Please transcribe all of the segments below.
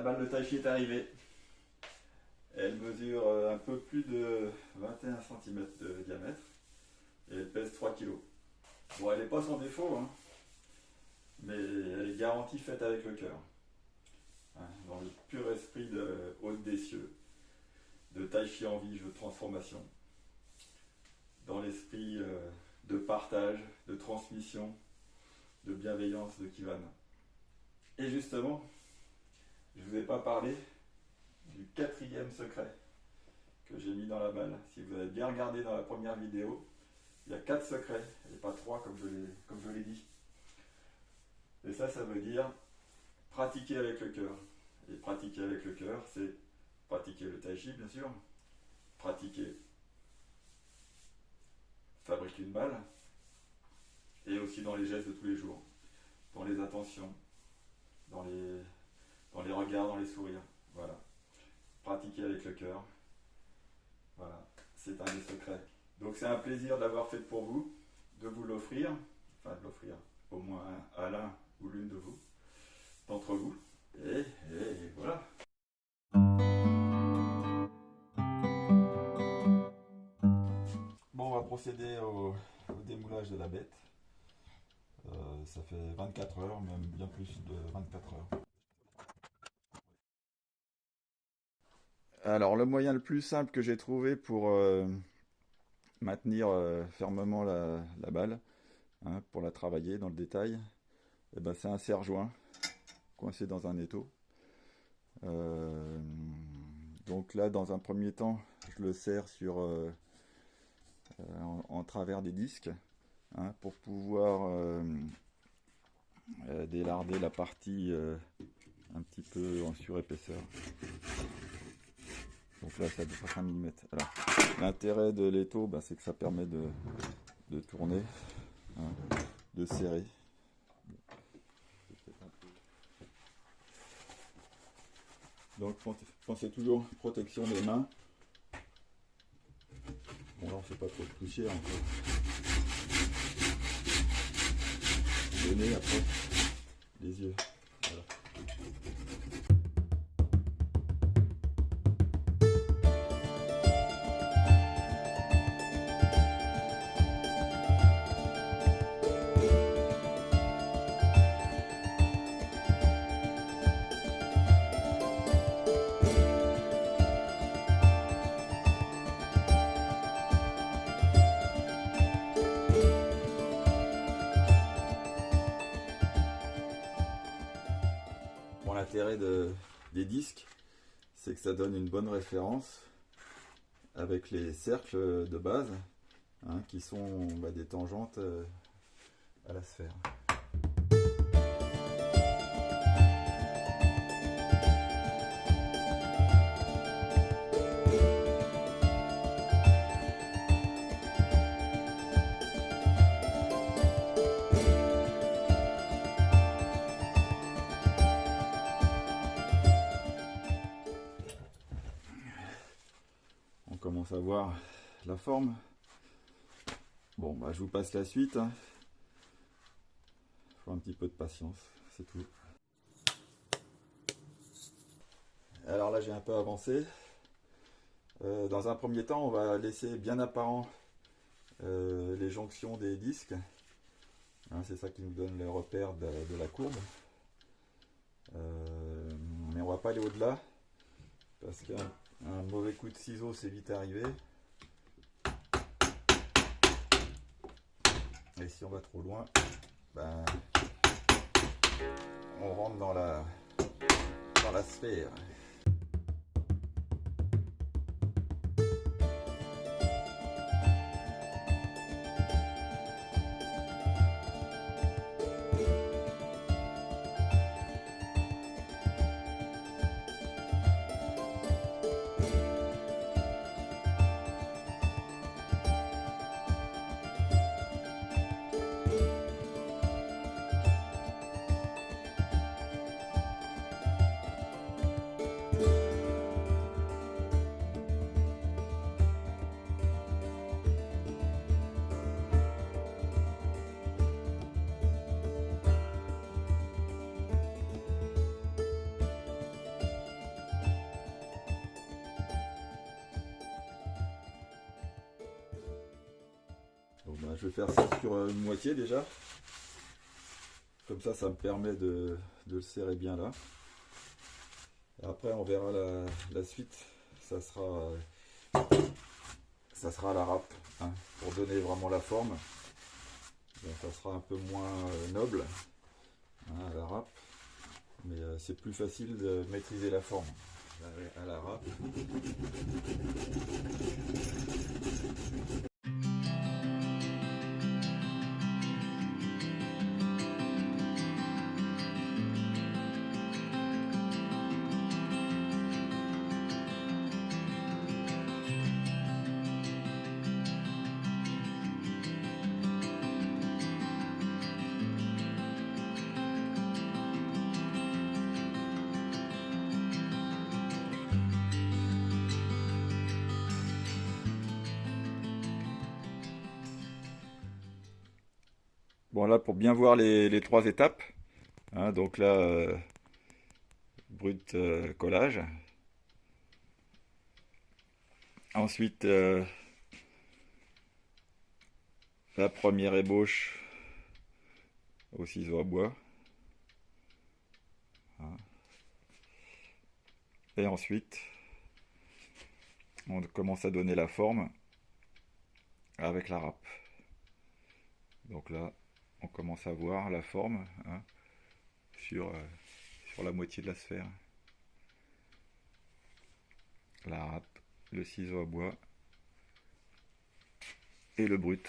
balle de tai chi est arrivée. Elle mesure un peu plus de 21 cm de diamètre et elle pèse 3 kg. Bon, elle n'est pas sans défaut, hein, mais elle est garantie faite avec le cœur. Hein, dans le pur esprit de Hôte des cieux, de tai chi en vie, jeu de transformation. Dans l'esprit de partage, de transmission, de bienveillance de Kivan. Et justement, je ne vous ai pas parlé du 4e secret que j'ai mis dans la balle. Si vous avez bien regardé dans la première vidéo, il y a 4 secrets, et pas 3 comme je l'ai dit. Et ça veut dire pratiquer avec le cœur. Et pratiquer avec le cœur, c'est pratiquer le tai chi, bien sûr, pratiquer, fabriquer une balle, et aussi dans les gestes de tous les jours, dans les attentions, dans les regards, dans les sourires. Voilà. Pratiquer avec le cœur. Voilà. C'est un des secrets. Donc c'est un plaisir d'avoir fait pour vous, de vous l'offrir, enfin de l'offrir au moins à l'un ou l'une de vous, d'entre vous. Et voilà. Bon, on va procéder au démoulage de la bête. Ça fait 24 heures, même bien plus de 24 heures. Alors le moyen le plus simple que j'ai trouvé pour maintenir fermement la balle, hein, pour la travailler dans le détail, eh ben, c'est un serre-joint coincé dans un étau. Donc là, dans un premier temps, je le serre sur en travers des disques, hein, pour pouvoir délarder la partie un petit peu en surépaisseur. Donc là, ça doit faire 1 mm. Alors, l'intérêt de l'étau, c'est que ça permet de tourner, hein, de serrer. Donc, pensez toujours protection des mains. Bon, là, on ne fait pas trop de poussière encore. Le nez, après, les yeux. Voilà. L'intérêt des disques, c'est que ça donne une bonne référence avec les cercles de base, hein, qui sont des tangentes à la sphère. Commence à voir la forme. Bon, je vous passe la suite, hein. Faut un petit peu de patience, c'est tout. Alors là, j'ai un peu avancé. Dans un premier temps, on va laisser bien apparent les jonctions des disques, hein, c'est ça qui nous donne le repère de la courbe. Mais on va pas aller au-delà parce qu'un mauvais coup de ciseau, c'est vite arrivé. Et si on va trop loin, on rentre dans la sphère. Je vais faire ça sur une moitié déjà. Comme ça me permet de le serrer bien là. Et après, on verra la suite. Ça sera à la râpe, hein, pour donner vraiment la forme. Bon, ça sera un peu moins noble, hein, à la râpe. Mais c'est plus facile de maîtriser la forme à la râpe. Bon, là, pour bien voir les trois étapes, hein, donc là, brut collage. Ensuite, la première ébauche au ciseau à bois. Hein. Et ensuite, on commence à donner la forme avec la râpe. Donc là, on commence à voir la forme, hein, sur la moitié de la sphère. La râpe, le ciseau à bois et le brut.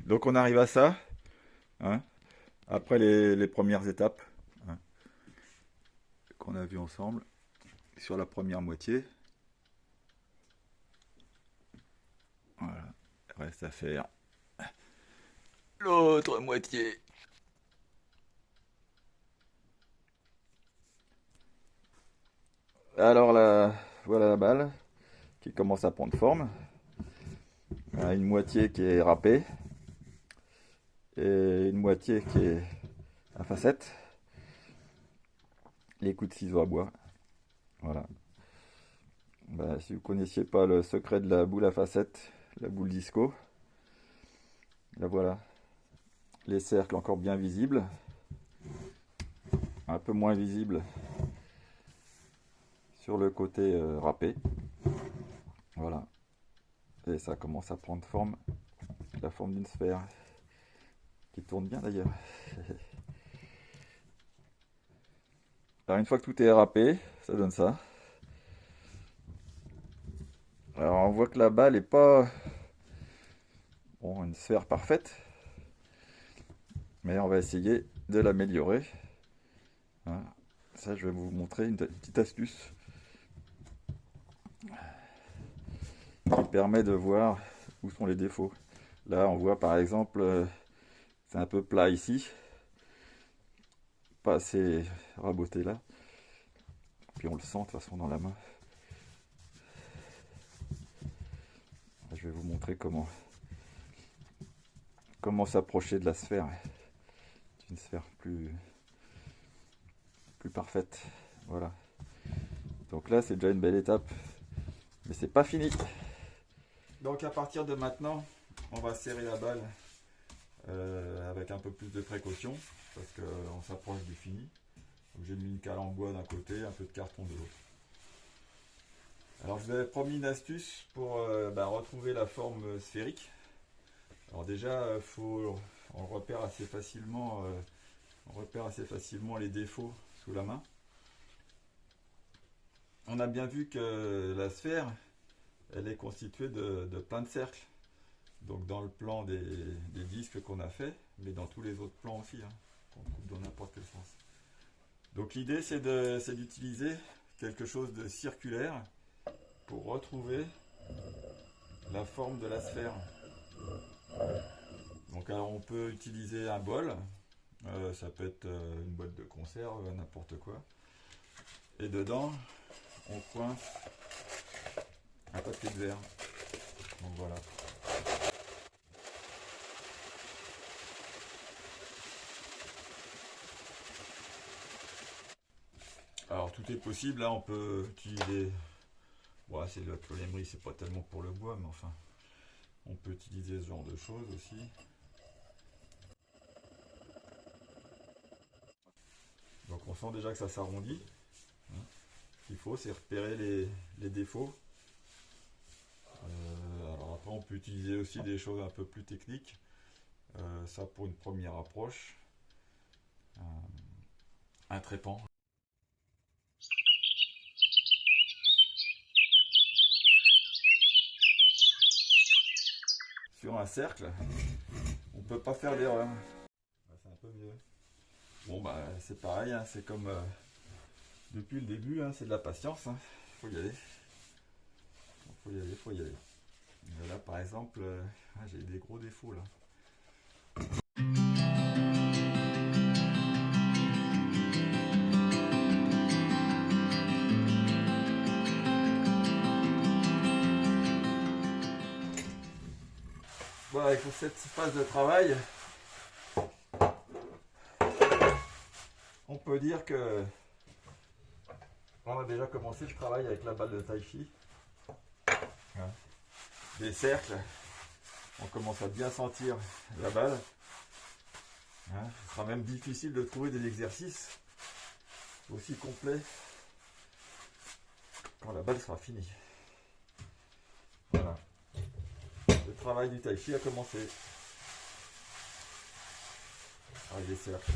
Donc on arrive à ça, hein, après les premières étapes, hein, qu'on a vues ensemble sur la première moitié. Voilà, reste à faire l'autre moitié. Alors là, voilà la balle qui commence à prendre forme. Une moitié qui est râpée et une moitié qui est à facette. Les coups de ciseaux à bois. Voilà. Si vous ne connaissiez pas le secret de la boule à facettes, la boule disco, là voilà. Les cercles encore bien visibles. Un peu moins visibles sur le côté râpé. Voilà. Et ça commence à prendre forme, la forme d'une sphère, qui tourne bien d'ailleurs. Alors une fois que tout est râpé, ça donne ça. Alors on voit que la balle n'est pas une sphère parfaite, mais on va essayer de l'améliorer. Hein. Ça, je vais vous montrer une petite astuce qui permet de voir où sont les défauts. Là, on voit par exemple, c'est un peu plat ici, pas assez raboté là. Puis on le sent de toute façon dans la main. Je vais vous montrer comment s'approcher de la sphère. Une sphère plus parfaite. Voilà. Donc là, c'est déjà une belle étape, mais c'est pas fini. Donc à partir de maintenant, on va serrer la balle avec un peu plus de précaution parce qu'on s'approche du fini. J'ai mis une cale en bois d'un côté, un peu de carton de l'autre. Alors je vous avais promis une astuce pour retrouver la forme sphérique. Alors déjà, on repère assez facilement les défauts sous la main. On a bien vu que la sphère, elle est constituée de plein de cercles. Donc dans le plan des disques qu'on a fait, mais dans tous les autres plans aussi, hein, qu'on coupe dans n'importe quel sens. Donc l'idée c'est d'utiliser quelque chose de circulaire pour retrouver la forme de la sphère. Donc alors on peut utiliser un bol, ça peut être une boîte de conserve, n'importe quoi. Et dedans, on coince un papier de verre. Donc voilà. Alors tout est possible, là on peut utiliser ouais, c'est de la tôlerie, c'est pas tellement pour le bois, mais enfin, on peut utiliser ce genre de choses aussi. Donc on sent déjà que ça s'arrondit. Ce qu'il faut, c'est repérer les défauts. Alors après, on peut utiliser aussi des choses un peu plus techniques. Ça pour une première approche. Un trépan. Sur un cercle, on peut pas faire d'erreur. C'est un peu mieux. Bon bah c'est pareil, hein, c'est comme depuis le début, hein, c'est de la patience. Hein. Faut y aller. Faut y aller, faut y aller. Mais là par exemple, j'ai des gros défauts là. Bon, avec cette phase de travail, on peut dire que on a déjà commencé le travail avec la balle de tai chi. Des cercles, on commence à bien sentir la balle. Ce sera même difficile de trouver des exercices aussi complets quand la balle sera finie. Voilà. Le travail du tai chi a commencé avec des cercles.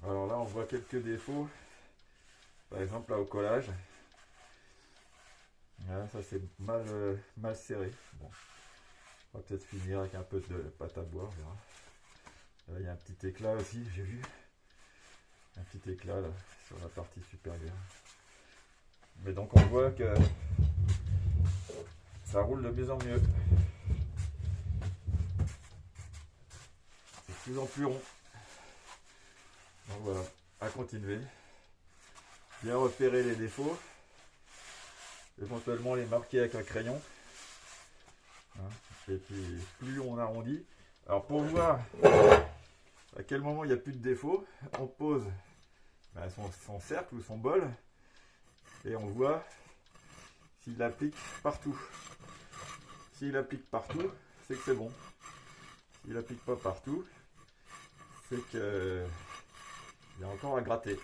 Alors là, on voit quelques défauts. Par exemple, là au collage. Là, ça c'est mal serré. Bon. On va peut-être finir avec un peu de pâte à bois. On verra. Là, il y a un petit éclat aussi, j'ai vu. Un petit éclat là, sur la partie supérieure. Mais donc on voit que ça roule de mieux en mieux. C'est de plus en plus rond. Donc voilà, à continuer. Bien repérer les défauts. Éventuellement les marquer avec un crayon. Et puis plus on arrondit. Alors pour voir à quel moment il n'y a plus de défauts, on pose son cercle ou son bol et on voit s'il applique partout. S'il applique partout, c'est que c'est bon. S'il applique pas partout, c'est que il y a encore à gratter.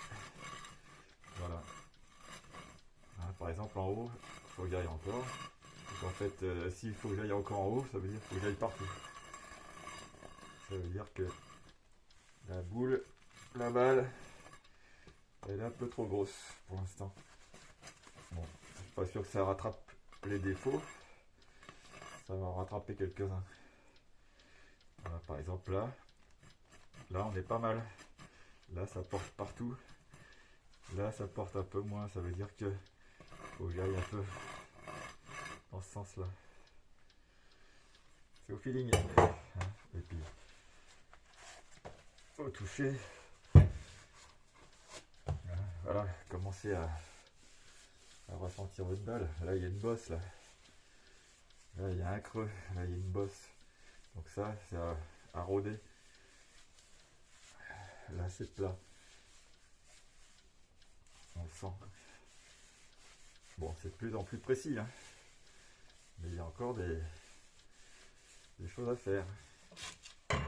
Voilà. Par exemple en haut, il faut que j'aille encore. Donc en fait, s'il faut que j'aille encore en haut, ça veut dire qu'il faut que j'aille partout. Ça veut dire que la boule, la balle, elle est un peu trop grosse pour l'instant. Bon, je suis pas sûr que ça rattrape les défauts. Ça va en rattraper quelques-uns. Voilà, par exemple là on est pas mal. Là ça porte partout. Là ça porte un peu moins. Ça veut dire que faut que j'aille un peu dans ce sens-là. C'est au feeling. Et puis au toucher. Voilà, commencez à ressentir votre balle. Là il y a une bosse là. Là il y a un creux. Là il y a une bosse. Donc ça c'est à rôder. Là c'est plat. On le sent. Bon, c'est de plus en plus précis, hein. Mais il y a encore des choses à faire.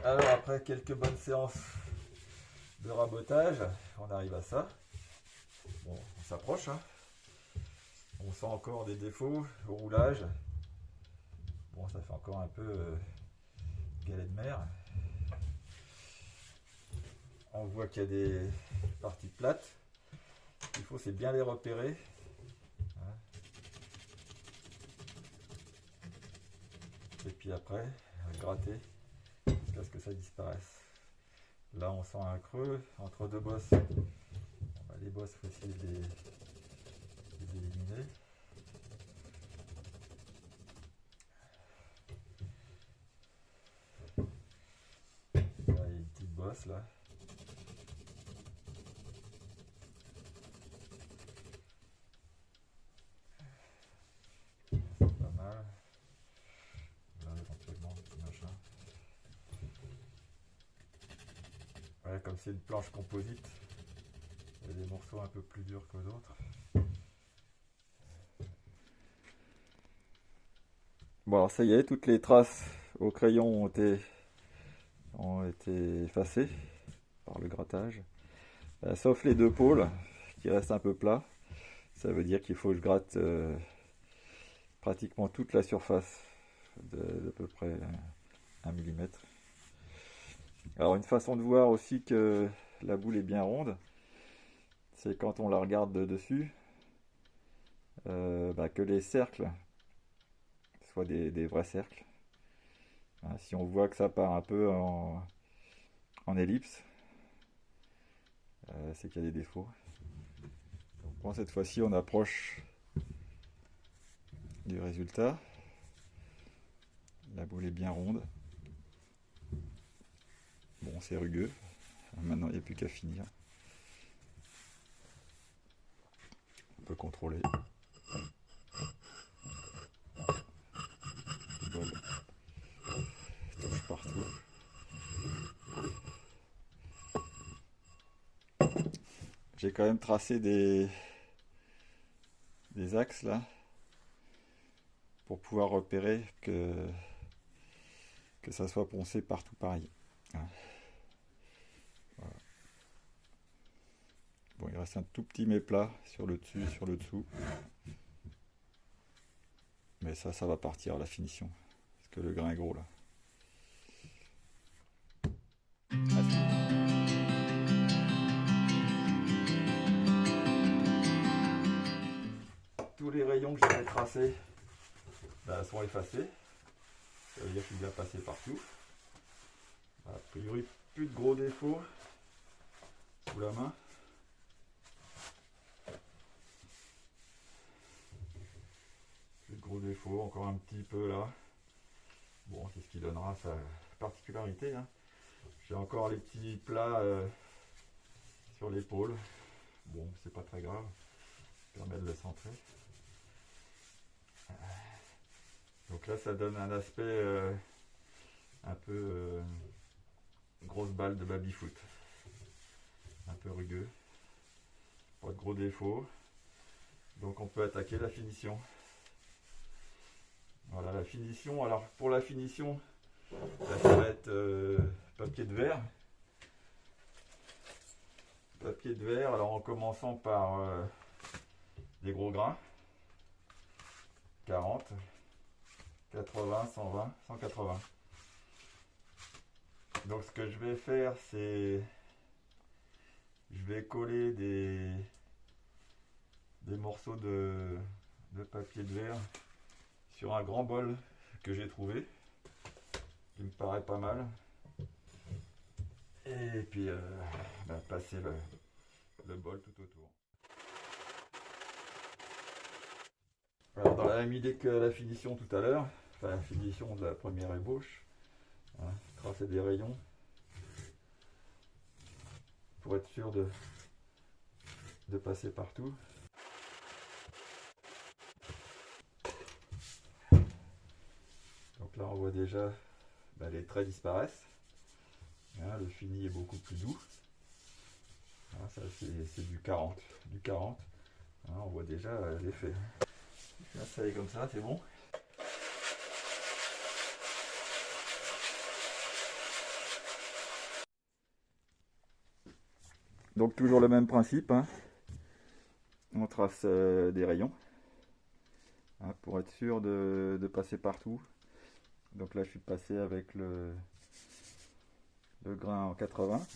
Alors après quelques bonnes séances de rabotage, on arrive à ça. Bon, on s'approche, hein. On sent encore des défauts au roulage. Bon, ça fait encore un peu galet de mer. On voit qu'il y a des parties plates. Ce qu'il faut, c'est bien les repérer. Et puis après, gratter jusqu'à ce que ça disparaisse. Là, on sent un creux entre deux bosses. Bon, bah, les bosses, il faut essayer de les éliminer. Là, il y a une petite bosse là. C'est pas mal. Là, éventuellement, un petit machin. Ouais, comme c'est une planche composite, il y a des morceaux un peu plus durs que d'autres. Bon alors ça y est, toutes les traces au crayon ont été effacées par le grattage. Sauf les deux pôles qui restent un peu plats. Ça veut dire qu'il faut que je gratte pratiquement toute la surface d'à peu près 1 millimètre. Alors une façon de voir aussi que la boule est bien ronde, c'est quand on la regarde de dessus, que les cercles soient des vrais cercles. Hein, si on voit que ça part un peu en ellipse, c'est qu'il y a des défauts. Donc, bon, cette fois-ci, on approche du résultat. La boule est bien ronde. Bon, c'est rugueux. Maintenant, il n'y a plus qu'à finir. On peut contrôler. Le bol touche partout. J'ai quand même tracé des axes là pour pouvoir repérer que ça soit poncé partout pareil. Voilà. Bon, il reste un tout petit méplat sur le dessus et sur le dessous. Mais ça va partir à la finition. Parce que le grain est gros là. Tous les rayons que j'avais tracés sont effacés. Ça veut dire qu'il va passer partout. A priori, plus de gros défauts sous la main. Plus de gros défauts, encore un petit peu là. Bon, c'est ce qui donnera sa particularité. Hein. J'ai encore les petits plats sur l'épaule. Bon, c'est pas très grave. Ça permet de le centrer. Donc là, ça donne un aspect un peu grosse balle de baby-foot. Un peu rugueux. Pas de gros défauts. Donc on peut attaquer la finition. Voilà la finition. Alors pour la finition, là, ça va être papier de verre. Papier de verre, alors en commençant par des gros grains. 40, 80, 120, 180. Donc ce que je vais faire, c'est je vais coller des morceaux de papier de verre sur un grand bol que j'ai trouvé, qui me paraît pas mal. Et puis passer le bol tout autour. Alors dans la même idée que la finition tout à l'heure, enfin la finition de la première ébauche, hein, tracer des rayons pour être sûr de passer partout. Donc là on voit déjà les traits disparaissent. Hein, le fini est beaucoup plus doux. Hein, ça c'est du 40. Du 40. Hein, on voit déjà l'effet. Là ça est comme ça, c'est bon. Donc toujours le même principe. Hein. On trace des rayons. Hein, pour être sûr de passer partout. Donc là je suis passé avec le grain en 80.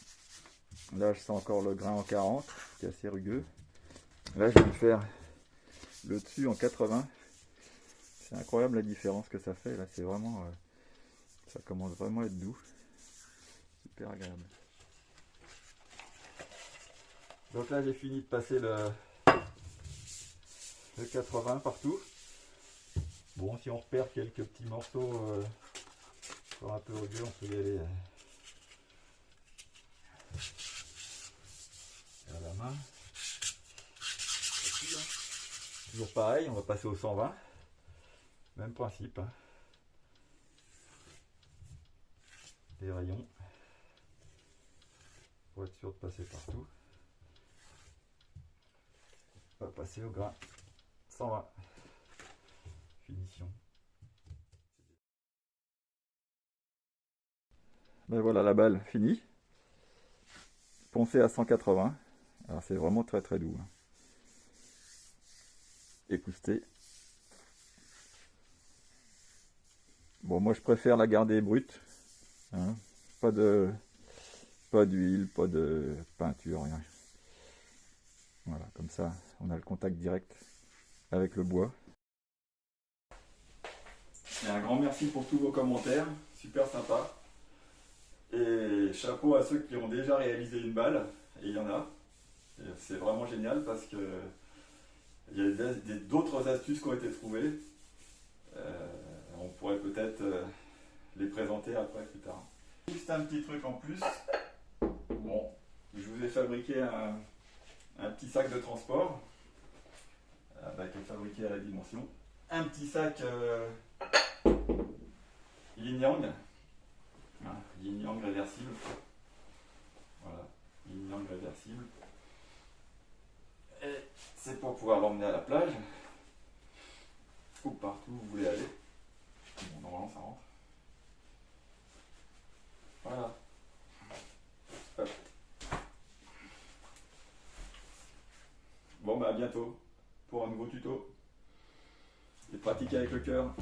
Là je sens encore le grain en 40 qui est assez rugueux. Là je vais me faire le dessus en 80. C'est incroyable la différence que ça fait. Là c'est vraiment ça commence vraiment à être doux. Super agréable. Donc là j'ai fini de passer le 80 partout. Bon, si on repère quelques petits morceaux encore un peu rugueux, on peut y aller à la main. Toujours pareil, on va passer au 120. Même principe. Hein. Des rayons. Pour être sûr de passer partout. On va passer au grain 120. Finition. Ben voilà la balle finie. Poncée à 180. Alors c'est vraiment très très doux. Écoutez. Bon, moi je préfère la garder brute. Hein. Pas d'huile, pas de peinture, rien. Voilà, comme ça, on a le contact direct avec le bois. Et un grand merci pour tous vos commentaires, super sympa. Et chapeau à ceux qui ont déjà réalisé une balle, et il y en a. C'est vraiment génial parce que il y a d'autres astuces qui ont été trouvées. On pourrait peut-être les présenter après plus tard. Juste un petit truc en plus. Bon, je vous ai fabriqué un petit sac de transport avec fabriqué à la dimension. Un petit sac yin yang. Yin yang réversible. Voilà, yin yang réversible. Et c'est pour pouvoir l'emmener à la plage ou partout où vous voulez aller. Bon, normalement ça rentre. Voilà. Hop. Bon, bah à bientôt pour un nouveau tuto. Et pratiquer avec le cœur.